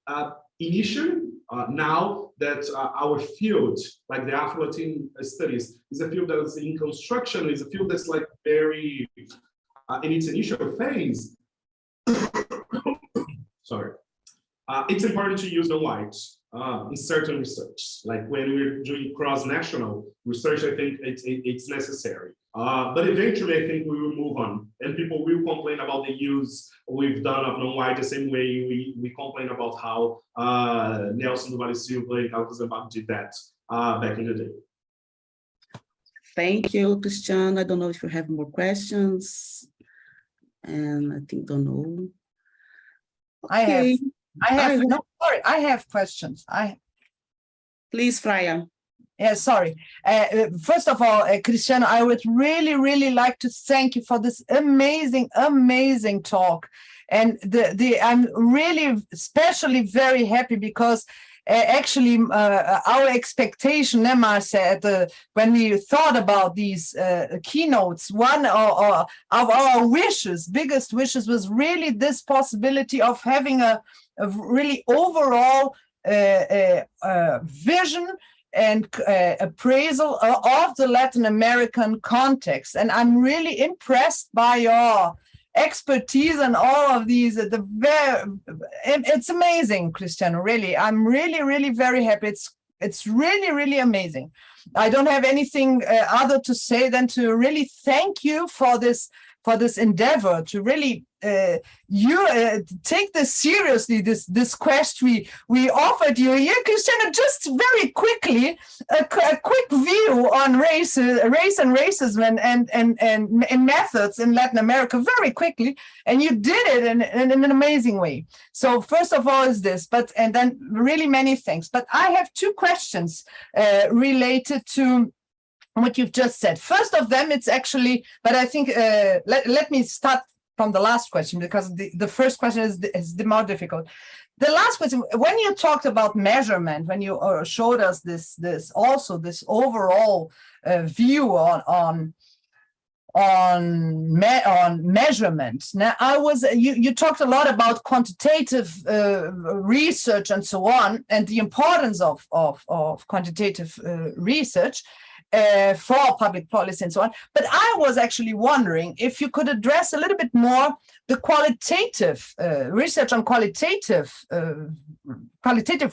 initially, now that our field, like the Afro-Latin studies, is a field that is in construction, is a field that's like very in its initial phase. Sorry, it's important to use non-whites in certain research. Like when we're doing cross-national research, I think it's necessary. But eventually, I think we will move on, and people will complain about the use we've done of non-white the same way we complain about how Nelson do Vale Silva and Carlos Zambado did that back in the day. Thank you, Cristiano. I don't know if you have more questions, and I think don't know. Okay. I have questions. Please, Freya. Yeah, sorry. First of all, Cristiano, I would really, really like to thank you for this amazing, amazing talk. And I'm really especially very happy because actually our expectation, Márcia, when we thought about these keynotes, one of our wishes, biggest wishes, was really this possibility of having a really overall vision and appraisal of the Latin American context. And I'm really impressed by your expertise and all of these. It's amazing, Cristiano, really. I'm really, really very happy. It's really, really amazing. I don't have anything other to say than to really thank you for this endeavor to really you take this seriously, this quest we offered you. Yeah, Cristiano, just very quickly, a quick view on race and racism and methods in Latin America, very quickly, and you did it in an amazing way. So first of all is this, and then really many things. But I have two questions related to what you've just said. First of them, it's actually, but I think, let me start from the last question, because the first question is the more difficult. The last question, when you talked about measurement, when you showed us this overall view on measurement. Now, you talked a lot about quantitative research and so on, and the importance of quantitative research for public policy and so on. But I was actually wondering if you could address a little bit more the qualitative research on qualitative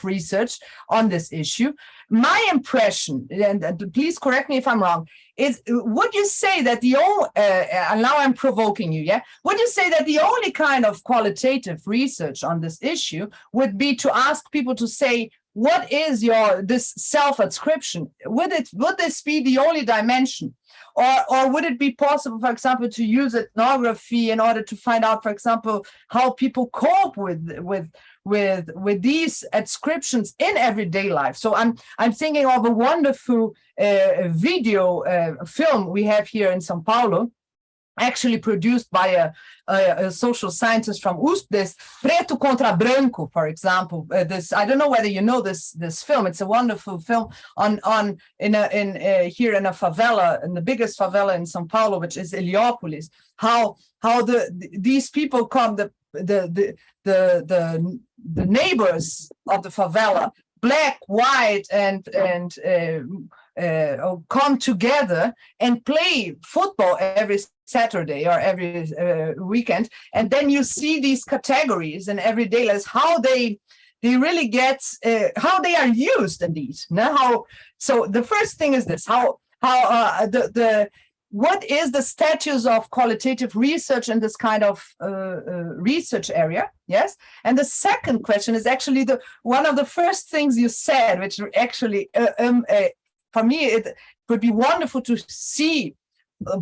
research on this issue. My impression, and please correct me if I'm wrong, is would you say that the only, and now I'm provoking you, yeah? Would you say that the only kind of qualitative research on this issue would be to ask people to say, what is this self-adscription? Would this be the only dimension? Or would it be possible, for example, to use ethnography in order to find out, for example, how people cope with these adscriptions in everyday life? So I'm thinking of a wonderful video film we have here in São Paulo, actually produced by a social scientist from USP, this Preto contra Branco, for example. This, I don't know whether you know this film. It's a wonderful film here in a favela, in the biggest favela in São Paulo, which is Heliópolis. How these people come, the neighbors of the favela, black, white, and come together and play football every Saturday or every weekend, and then you see these categories in everyday lives, how they really get how they are used indeed. Now, so the first thing is this: what is the status of qualitative research in this kind of research area? Yes. And the second question is actually one of the first things you said, which actually for me it would be wonderful to see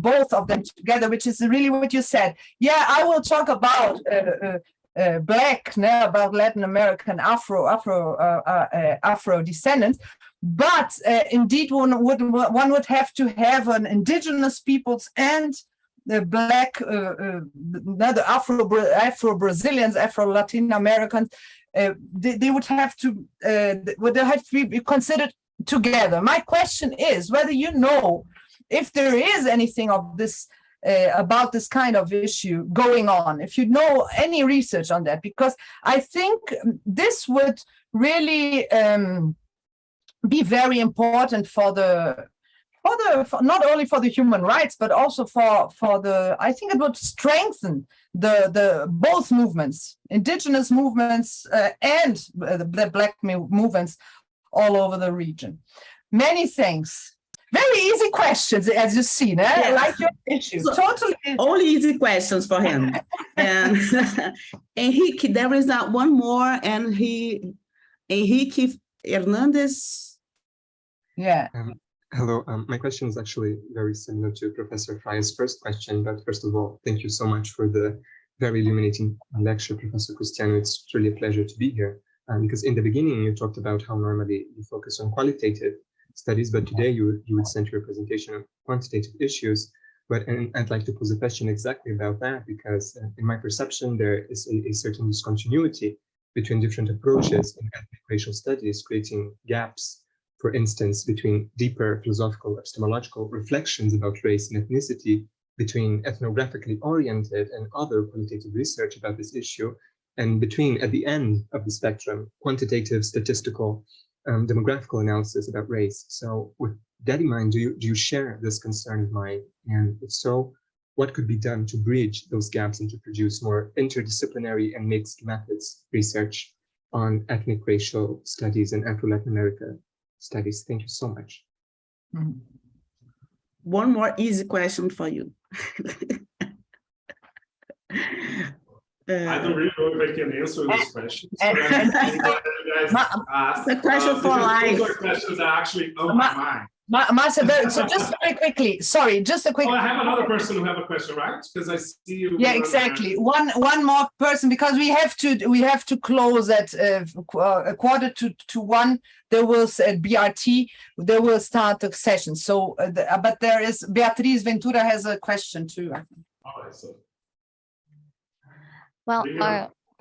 both of them together, which is really what you said. Yeah, I will talk about Black, about Latin American Afro descendants, but indeed one would have to have an indigenous peoples and the Black, the Afro-Brazilians, Afro-Latin Americans. They would have to be considered together. My question is whether you know if there is anything of this about this kind of issue going on, if you know any research on that, because I think this would really be very important for not only for the human rights, but also for the, I think it would strengthen the both movements, indigenous movements and the Black movements all over the region. Many thanks. Very easy questions, as you see, né? Yes. I like your issue. So, totally. Only easy questions for him. And Henrique, there is one more, and Henrique Hernandez. Yeah. Hello. My question is actually very similar to Professor Frei's first question, but first of all, thank you so much for the very illuminating lecture, Professor Cristiano. It's truly a pleasure to be here. Because in the beginning, you talked about how normally you focus on qualitative studies, but today you would center your presentation on quantitative issues. And I'd like to pose a question exactly about that, because in my perception, there is a certain discontinuity between different approaches in ethnic racial studies, creating gaps, for instance, between deeper philosophical epistemological reflections about race and ethnicity, between ethnographically oriented and other qualitative research about this issue, and between, at the end of the spectrum, quantitative, statistical, demographical analysis about race. So with that in mind, do you share this concern of mine? And if so, what could be done to bridge those gaps and to produce more interdisciplinary and mixed methods research on ethnic racial studies and Afro-Latin America studies? Thank you so much. One more easy question for you. I don't really know if I can answer this question. So I'm glad you guys asked. The question for life. Those are questions that are actually on my mind. Márcia, so just very quickly, sorry, just a quick. Oh, I have another person who have a question, right? Because I see you. Yeah, exactly. One more person, because we have to close at a 1:45. There will at BRT. They will start the session. So, but there is Beatriz Ventura has a question too. All right, so. Well,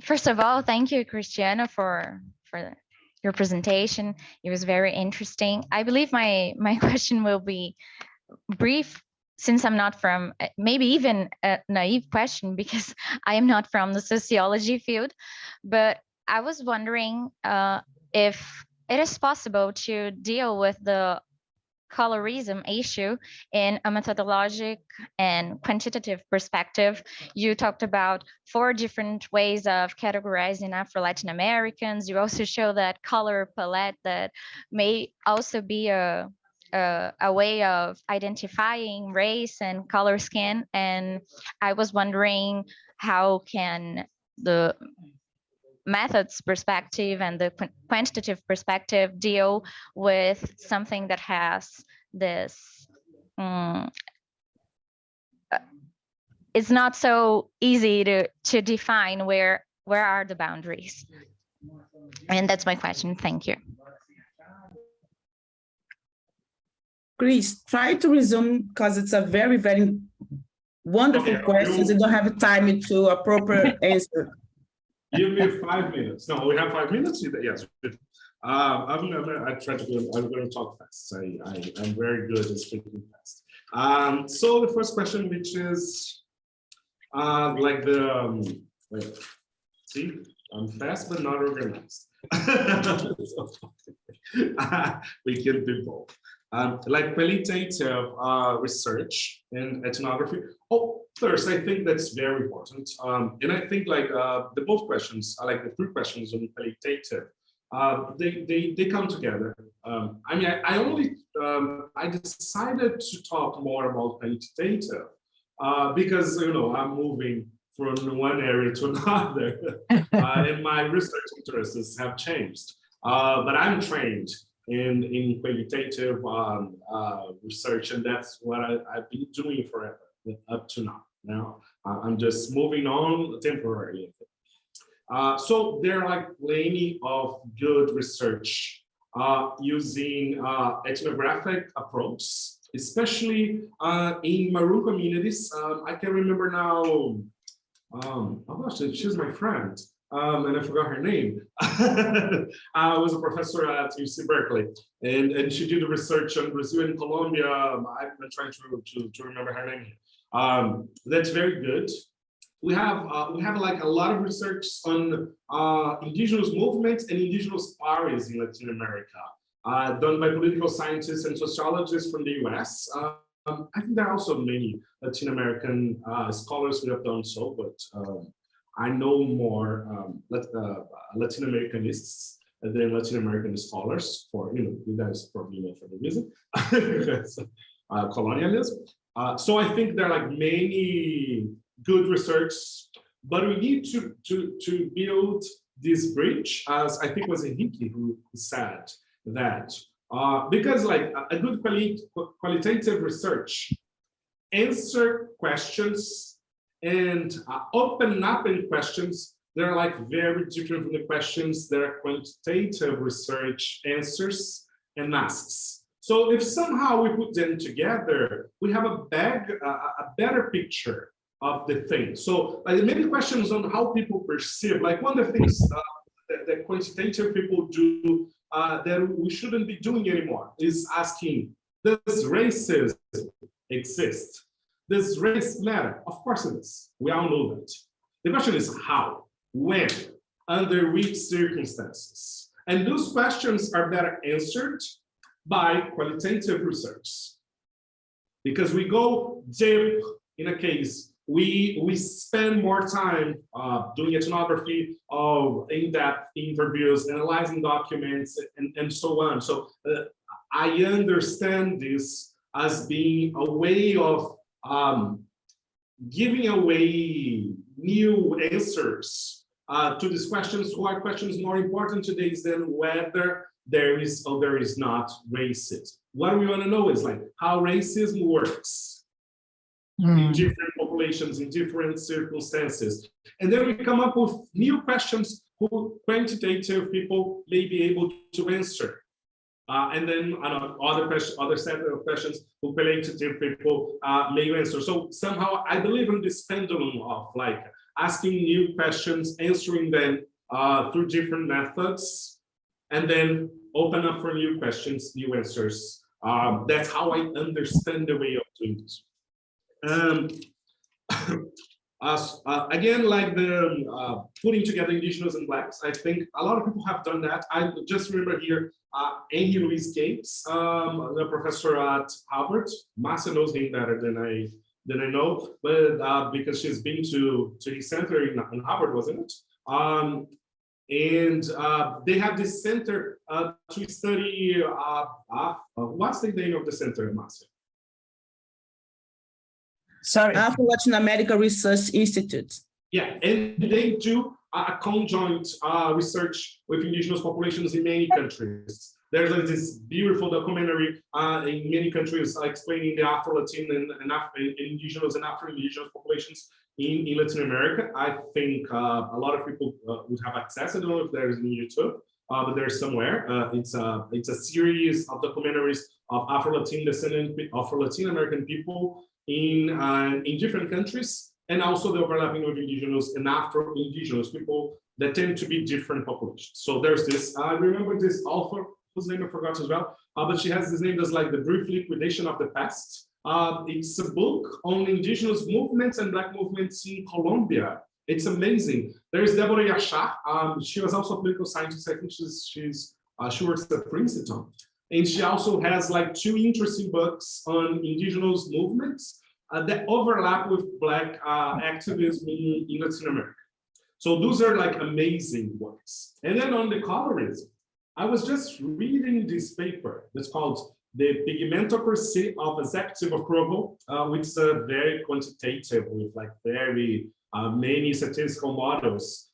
first of all, thank you, Cristiano, for your presentation. It was very interesting. I believe my question will be brief, since I'm not from, maybe even a naive question, because I am not from the sociology field, but I was wondering if it is possible to deal with the colorism issue in a methodological and quantitative perspective. You talked about 4 different ways of categorizing Afro-Latin Americans. You also show that color palette that may also be a way of identifying race and color skin. And I was wondering, how can the methods perspective and the quantitative perspective deal with something that has this it's not so easy to define where are the boundaries. And that's my question. Thank you. Chris, try to resume, because it's a very, very wonderful question. You don't have time to appropriate answer. Give me 5 minutes. No, we have 5 minutes. Yes. I try to do. I'm going to talk fast. I'm very good at speaking fast. So the first question, which is like the see, I'm fast but not organized. We can do both. Like qualitative research and ethnography. Oh, first, I think that's very important. And I think like the both questions, like the 3 questions on qualitative, they come together. I mean, I decided to talk more about qualitative because, you know, I'm moving from one area to another and my research interests have changed. But I'm trained in qualitative research, and that's what I've been doing forever up to now. Now I'm just moving on temporarily. So there are like plenty of good research using ethnographic approach, especially in Maroon communities. I can remember now. Oh gosh, she's my friend. And I forgot her name. I was a professor at UC Berkeley, and she did research on Brazil and Colombia. I'm trying to remember her name. That's very good. We have like a lot of research on indigenous movements and indigenous parties in Latin America, done by political scientists and sociologists from the US. I think there are also many Latin American scholars who have done so, but I know more Latin Americanists than Latin American scholars, for, you know, you guys probably know for the reason, colonialism. So I think there are like many good research, but we need to build this bridge, as I think it was Henrique who said that, because like a good qualitative research answer questions and open up in questions. They're like very different from the questions that are quantitative research answers and asks. So if somehow we put them together, we have a better picture of the thing. So many questions on how people perceive, like one of the things that quantitative people do that we shouldn't be doing anymore is asking, does racism exist? Does race matter? Of course it is. We all know that. The question is how, when, under which circumstances? And those questions are better answered by qualitative research. Because we go deep in a case, we spend more time doing ethnography of in-depth interviews, analyzing documents, and so on. So I understand this as being a way of giving away new answers to these questions, who are questions more important today than whether there is or there is not racism. What we want to know is like how racism works in different populations, in different circumstances. And then we come up with new questions who quantitative people may be able to answer. And then other set of questions who qualitative people may answer. So somehow I believe in this pendulum of like asking new questions, answering them through different methods, and then open up for new questions, new answers. That's how I understand the way of doing this. Again, like the putting together indigenous and blacks, I think a lot of people have done that. I just remember here, Henry Louise Gates, the professor at Harvard. Márcia knows him better than I know, but because she's been to his center in Harvard, wasn't it? And they have this center to study, what's the name of the center, Márcia? Sorry. Afro-Latin America Research Institute. Yeah, and they do a conjoint research with indigenous populations in many countries. There's like this beautiful documentary in many countries explaining the Afro-Latin and indigenous and Afro-indigenous populations in Latin America. I think a lot of people would have access. I don't know if there's in YouTube, but there's somewhere. It's a series of documentaries of Afro-Latin descendant of Latin American people in different countries, and also the overlapping of indigenous and Afro-indigenous people that tend to be different populations. So there's this, I remember this author, whose name I forgot as well, but she has this name that's like The Brief Liquidation of the Past. It's a book on indigenous movements and black movements in Colombia. It's amazing. There's Deborah Yashar. She was also a political scientist. I think she works at Princeton. And she also has like 2 interesting books on indigenous movements that overlap with black activism in Latin America. So those are like amazing works. And then on the colorism, I was just reading this paper that's called The Pigmentocracy of Executive Approval, which is very quantitative with like very many statistical models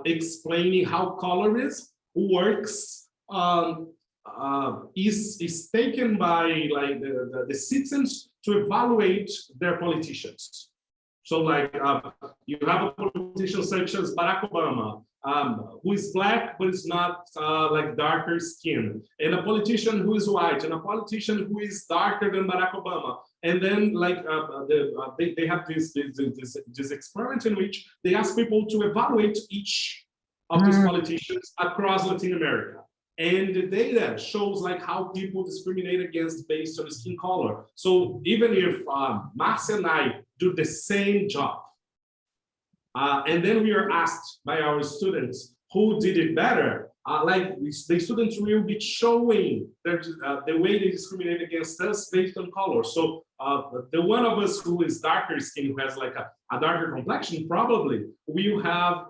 explaining how colorism works is taken by like the citizens to evaluate their politicians. So like you have a politician such as Barack Obama, who is black but is not like darker skin, and a politician who is white, and a politician who is darker than Barack Obama. And then like they have this experiment in which they ask people to evaluate each of these politicians across Latin America. And the data shows like how people discriminate against based on skin color. So even if Márcia and I do the same job, and then we are asked by our students who did it better, like the students will be showing the way they discriminate against us based on color. So the one of us who is darker skin, who has like a darker complexion, probably will have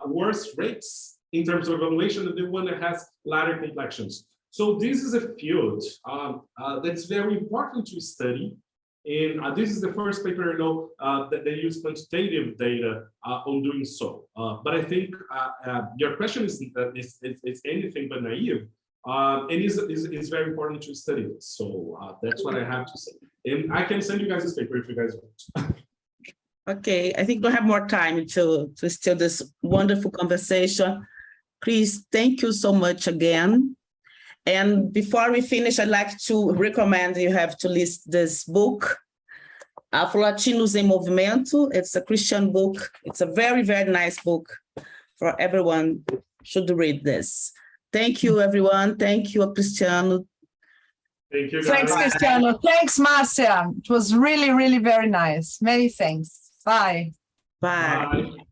worse rates in terms of evaluation than the one that has lighter complexions. So this is a field that's very important to study. And this is the first paper I know that they use quantitative data on doing so. But I think your question is anything but naive. And it's very important to study this. So that's what I have to say. And I can send you guys this paper if you guys want. Okay, I think we'll have more time to still this wonderful conversation. Chris, thank you so much again. And before we finish, I'd like to recommend you have to list this book, Afro-Latinos em Movimento. It's a Christian book. It's a very, very nice book for everyone. Should read this. Thank you, everyone. Thank you, Cristiano. Thank you, guys. Thanks, Cristiano. Thanks, Márcia. It was really, really very nice. Many thanks. Bye. Bye. Bye.